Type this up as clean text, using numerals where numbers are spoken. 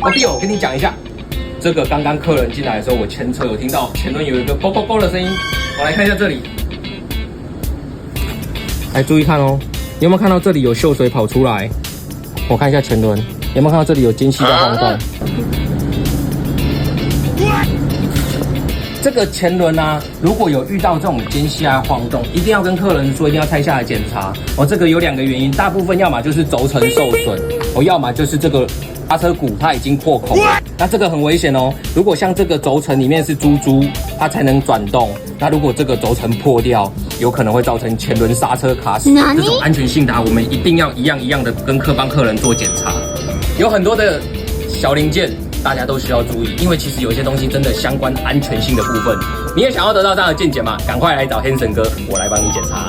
弟哦，我跟你讲一下，这个刚刚客人进来的时候，我前车有听到前轮有一个啵啵啵的声音。我来看一下这里，来注意看哦，有没有看到这里有锈水跑出来？我看一下前轮，有没有看到这里有间隙在晃动？这个前轮啊，如果有遇到这种间隙啊晃动，一定要跟客人说，一定要拆下来检查。这个有2个原因，大部分要么就是轴承受损，要么就是这个刹车骨它已经破孔了。那这个很危险哦。如果像这个轴承里面是珠珠，它才能转动。那如果这个轴承破掉，有可能会造成前轮刹车卡死。这种安全性的，我们一定要一样的跟帮客人做检查。有很多的小零件。大家都需要注意，因为其实有一些东西真的相关安全性的部分，你也想要得到这样的见解吗？赶快来找 Hanson 哥，我来帮你检查。